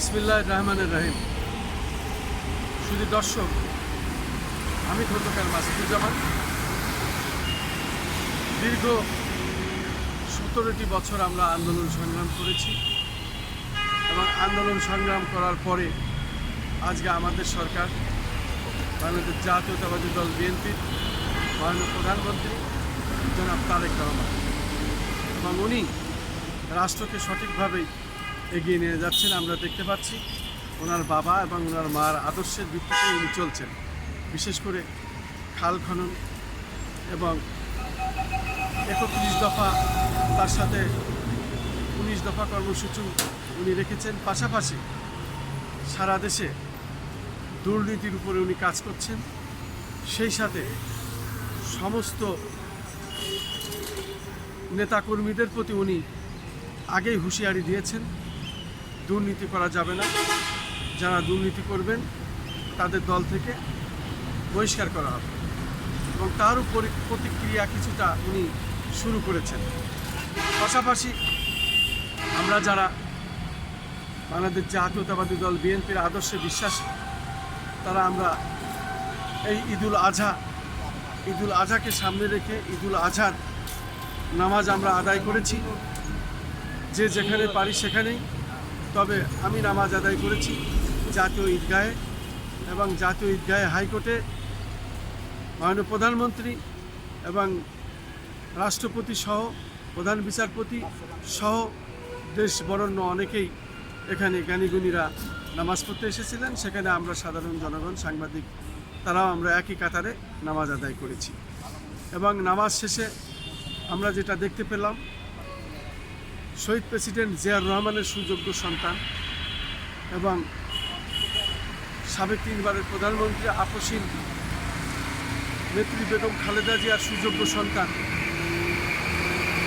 বিসমিল্লাহির রহমানির রহিম। শুধু দর্শক, আমি খন্দকার মাসুদুজ্জামান। দীর্ঘ 17টি বছর আমরা আন্দোলন সংগ্রাম করেছি এবং আন্দোলন সংগ্রাম করার পরে আজকে আমাদের সরকার, বাংলাদেশ জাতীয়তাবাদী দল বিএনপির মাননীয় প্রধানমন্ত্রী জনাব তারেক রহমান, এবং উনি রাষ্ট্রকে সঠিকভাবেই এগিয়ে নিয়ে যাচ্ছেন। আমরা দেখতে পাচ্ছি ওনার বাবা এবং ওনার মার আদর্শের ভিত্তিতে উনি চলছেন। বিশেষ করে খাল খনন এবং 31 দফা, তার সাথে 19 দফা কর্মসূচি উনি রেখেছেন। পাশাপাশি সারা দেশে দুর্নীতির উপরে উনি কাজ করছেন। সেই সাথে সমস্ত নেতাকর্মীদের প্রতি উনি আগেই হুঁশিয়ারি দিয়েছেন, দুর্নীতি করা যাবে না, যারা দুর্নীতি করবেন তাদের দল থেকে বহিষ্কার করা হবে, এবং তার উপরে প্রতিক্রিয়া কিছুটা উনি শুরু করেছেন। পাশাপাশি আমরা যারা বাংলাদেশ জাতীয়তাবাদী দল বিএনপির আদর্শে বিশ্বাসী, তারা আমরা এই ঈদুল আজহাকে সামনে রেখে ঈদুল আজহার নামাজ আমরা আদায় করেছি। যে যেখানে পারি সেখানেই, তবে আমি নামাজ আদায় করেছি জাতীয় ঈদগাহে, এবং জাতীয় ঈদগাহে হাইকোর্টে মাননীয় প্রধানমন্ত্রী এবং রাষ্ট্রপতি সহ প্রধান বিচারপতি সহ দেশ বরেণ্য অনেকেই এখানে জ্ঞানীগুণীরা নামাজ পড়তে এসেছিলেন। সেখানে আমরা সাধারণ জনগণ, সাংবাদিক, তারাও আমরা একই কাতারে নামাজ আদায় করেছি। এবং নামাজ শেষে আমরা যেটা দেখতে পেলাম, শহীদ প্রেসিডেন্ট জিয়াউর রহমানের সুযোগ্য সন্তান এবং সাবেক 3বারের প্রধানমন্ত্রী আপসীন নেত্রী বেগম খালেদা জিয়ার সুযোগ্য সন্তান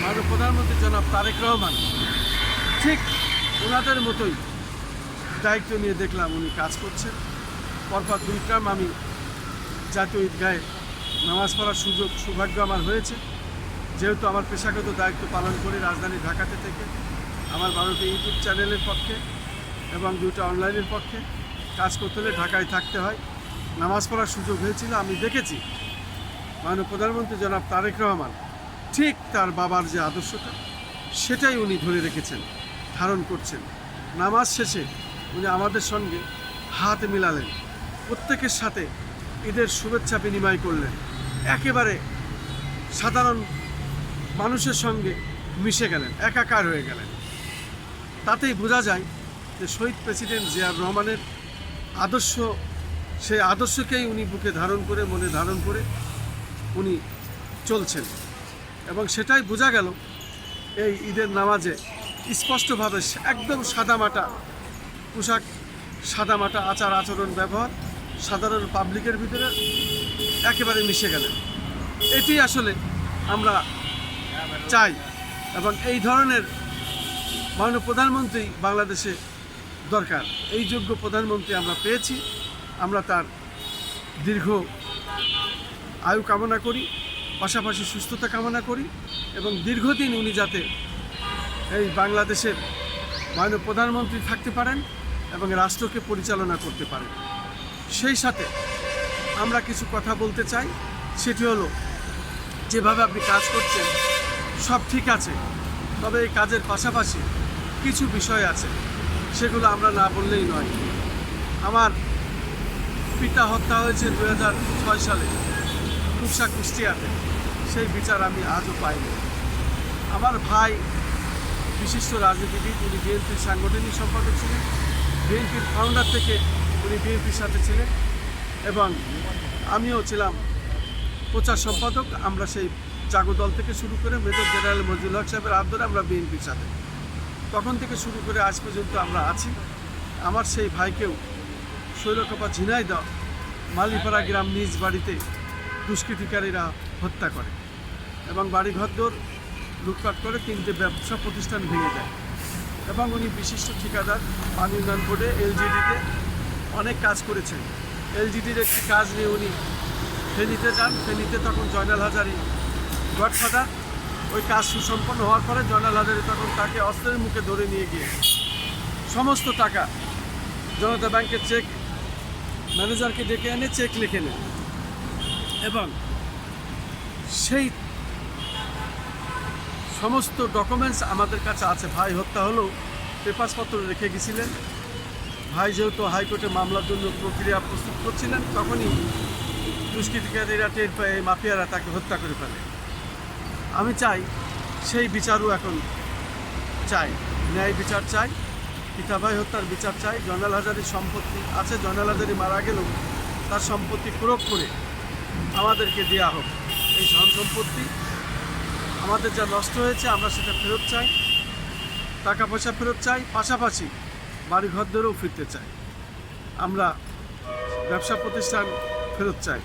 মাননীয় প্রধানমন্ত্রী জনাব তারেক রহমান, ঠিক ওনাদের মতোই দায়িত্ব নিয়ে দেখলাম উনি কাজ করছেন। পরপর 2 টার্ম আমি জাতীয় ঈদগাহে নামাজ পড়ার সৌভাগ্য আমার হয়েছে। যেহেতু আমার পেশাগত দায়িত্ব পালন করে রাজধানী ঢাকাতে থেকে আমার 12টি ইউটিউব চ্যানেলের পক্ষে এবং 2টা অনলাইনের পক্ষে কাজ করতে হলে ঢাকায় থাকতে হয়, নামাজ পড়ার সুযোগ হয়েছিল। আমি দেখেছি মাননীয় প্রধানমন্ত্রী জনাব তারেক রহমান ঠিক তার বাবার যে আদর্শটা, সেটাই উনি ধরে রেখেছেন, ধারণ করছেন। নামাজ শেষে উনি আমাদের সঙ্গে হাত মিলালেন, প্রত্যেকের সাথে ঈদের শুভেচ্ছা বিনিময় করলেন, একেবারে সাধারণ মানুষের সঙ্গে মিশে গেলেন, একাকার হয়ে গেলেন। তাতেই বোঝা যায় যে শহীদ প্রেসিডেন্ট জিয়াউর রহমানের আদর্শ, সেই আদর্শকেই উনি বুকে ধারণ করে, মনে ধারণ করে উনি চলছেন। এবং সেটাই বোঝা গেল এই ঈদের নামাজে স্পষ্টভাবে। একদম সাদামাটা পোশাক, সাদামাটা আচার আচরণ, ব্যবহার, সাধারণ পাবলিকের ভিতরে একেবারে মিশে গেলেন। এটি আসলে আমরা চাই, এবং এই ধরনের মাননীয় প্রধানমন্ত্রী বাংলাদেশে দরকার। এই যোগ্য প্রধানমন্ত্রী আমরা পেয়েছি। আমরা তার দীর্ঘ আয়ু কামনা করি, পাশাপাশি সুস্থতা কামনা করি, এবং দীর্ঘদিন উনি যাতে এই বাংলাদেশের মাননীয় প্রধানমন্ত্রী থাকতে পারেন এবং রাষ্ট্রকে পরিচালনা করতে পারেন। সেই সাথে আমরা কিছু কথা বলতে চাই, সেটি হলো, যেভাবে আপনি কাজ করছেন সব ঠিক আছে, তবে এই কাজের পাশাপাশি কিছু বিষয় আছে, সেগুলো আমরা না বললেই নয়। আমার পিতা হত্যা হয়েছে 2006 সালে কুকসা, কুষ্টিয়াতে। সেই বিচার আমি আজও পাইনি। আমার ভাই বিশিষ্ট রাজনীতিবিদ, উনি বিএনপির সাংগঠনিক সম্পাদক ছিলেন, বিএনপির ফাউন্ডার থেকে উনি বিএনপির সাথে ছিলেন, এবং আমিও ছিলাম প্রচার সম্পাদক। আমরা সেই জাগো দল থেকে শুরু করে মেজর জেনারেল মজিউল হক সাহেবের হাত ধরে আমরা বিএনপির সাথে তখন থেকে শুরু করে আজ পর্যন্ত আমরা আছি। আমার সেই ভাইকেও শৈলকপা ঝিনাইদহ মালিপাড়া গ্রাম নিজ বাড়িতে দুষ্কৃতিকারীরা হত্যা করে এবং বাড়ি ঘরদোর লুটপাট করে 3টে ব্যবসা প্রতিষ্ঠান ভেঙে দেয়। এবং উনি বিশিষ্ট ঠিকাদার, পানি উন্নয়ন বোর্ডে এলজিডিতে অনেক কাজ করেছেন। এলজিডির একটি কাজ নিয়ে উনি ফেনীতে যান। ফেনীতে তখন জয়নাল হাজারী গডফাদার। ওই কাজ সুসম্পন্ন হওয়ার পরে জয়নাল হাজারী তখন তাকে অস্ত্রের মুখে ধরে নিয়ে গিয়ে সমস্ত টাকা জনতা ব্যাংকের চেক ম্যানেজারকে ডেকে এনে চেক লিখে নেন এবং সেই সমস্ত ডকুমেন্টস আমাদের কাছে আছে। ভাই হত্যা হলেও পেপারসপত্র রেখে গেছিলেন। ভাই যেহেতু হাইকোর্টে মামলার জন্য প্রক্রিয়া প্রস্তুত করছিলেন, তখনই দুষ্কৃতিকারীরা টের পেয়ে মাফিয়ারা তাকে হত্যা করে ফেলে। আমি চাই সেই বিচারও এখন চাই, ন্যায় বিচার চাই, পিতা ভাই হত্যার বিচার চাই। জয়নাল হাজারীর সম্পত্তি আছে, জয়নাল হাজারী মারা গেলেও তার সম্পত্তি প্রয়োগ করে আমাদেরকে দেওয়া হোক। এই ধন সম্পত্তি আমাদের যা নষ্ট হয়েছে আমরা সেটা ফেরত চাই, টাকা পয়সা ফেরত চাই, পাশাপাশি বাড়ি ঘরদেরও ফিরতে চাই। আমরা ব্যবসা প্রতিষ্ঠান ফেরত চাই।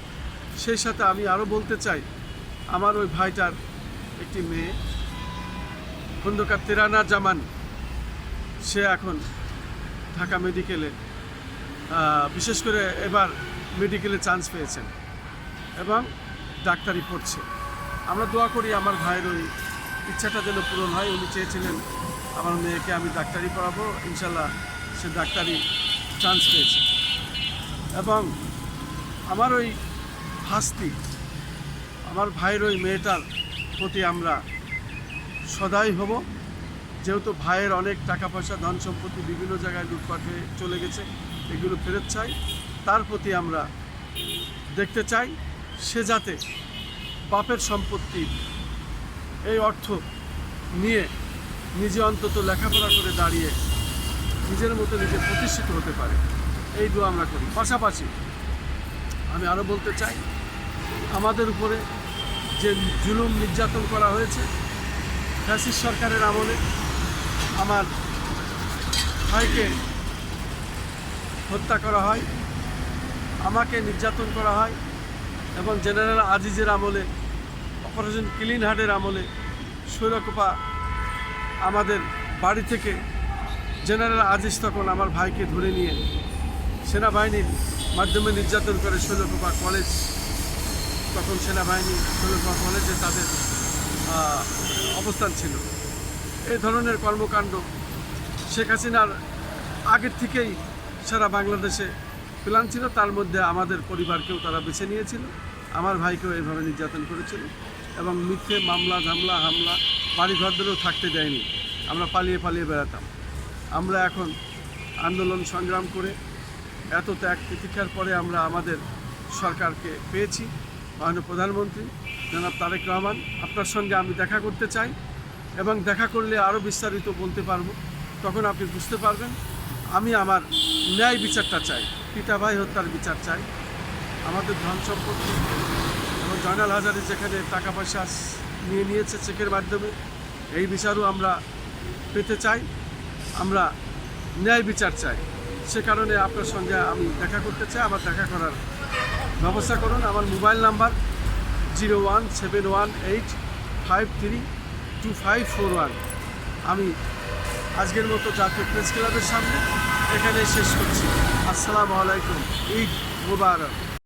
সেই সাথে আমি আরও বলতে চাই, আমার ওই ভাইটার একটি মেয়ে খন্দকার তেরানা জামান, সে এখন ঢাকা মেডিকেলে বিশেষ করে এবার মেডিকেলে চান্স পেয়েছেন এবং ডাক্তারি পড়ছে। আমরা দোয়া করি আমার ভাইয়ের ওই ইচ্ছাটা যেন পূরণ হয়। উনি চেয়েছিলেন আমার মেয়েকে আমি ডাক্তারি পড়াবো, ইনশাল্লাহ সে ডাক্তারি চান্স পেয়েছে। এবং আমার ওই ভাস্তি, আমার ভাইয়ের ওই মেয়েটার প্রতি আমরা সদাই হব। যেহেতু ভাইয়ের অনেক টাকা পয়সা ধন সম্পত্তি বিভিন্ন জায়গায় লুটপাট হয়ে চলে গেছে, এগুলো ফেরত চাই। তার প্রতি আমরা দেখতে চাই সে যাতে বাপের সম্পত্তি এই অর্থ নিয়ে নিজে অন্তত লেখাপড়া করে দাঁড়িয়ে নিজের মতো নিজে প্রতিষ্ঠিত হতে পারে, এই দোয়া আমরা করি। পাশাপাশি আমি আরও বলতে চাই, আমাদের উপরে যে জুলুম নির্যাতন করা হয়েছে ফ্যাসিস্ট সরকারের আমলে, আমার ভাইকে হত্যা করা হয়, আমাকে নির্যাতন করা হয় এবং জেনারেল আজিজের আমলে, অপারেশন ক্লিন হার্টের আমলে শৈলকুপা আমাদের বাড়ি থেকে জেনারেল আজিজ তখন আমার ভাইকে ধরে নিয়ে সেনাবাহিনীর মাধ্যমে নির্যাতন করে শৈলকুপা কলেজ, তখন সেনাবাহিনী শৈলকুপা কলেজে তাদের অবস্থান ছিল। এই ধরনের কর্মকাণ্ড শেখ হাসিনার আগের থেকেই সারা বাংলাদেশে প্ল্যান ছিল, তার মধ্যে আমাদের পরিবারকেও তারা বেছে নিয়েছিল, আমার ভাইকেও এইভাবে নির্যাতন করেছিল এবং মিথ্যে মামলা ঝামলা হামলা বাড়িঘরদেরও থাকতে দেয়নি। আমরা পালিয়ে পালিয়ে বেড়াতাম। আমরা এখন আন্দোলন সংগ্রাম করে এত ত্যাগ প্রতীক্ষার পরে আমরা আমাদের সরকারকে পেয়েছি। মাননীয় প্রধানমন্ত্রী জনাব তারেক রহমান, আপনার সঙ্গে আমি দেখা করতে চাই এবং দেখা করলে আরও বিস্তারিত বলতে পারবো, তখন আপনি বুঝতে পারবেন। আমি আমার ন্যায় বিচারটা চাই, পিতা ভাই হত্যার বিচার চাই। আমাদের ধন সম্পত্তি এবং জয়নাল হাজারী যেখানে টাকা পয়সা নিয়ে নিয়েছে চেকের মাধ্যমে, এই বিচারও আমরা পেতে চাই। আমরা ন্যায় বিচার চাই। সে কারণে আপনার সঙ্গে আমি দেখা করতে চাই। আমার দেখা করার ব্যবস্থা করুন। আমার মোবাইল নাম্বার 017185325541। আমি আজকের মতো জাতীয় প্রেস ক্লাবের সামনে এখানে শেষ করছি। আসসালামু আলাইকুম, ঈদ মুবারক।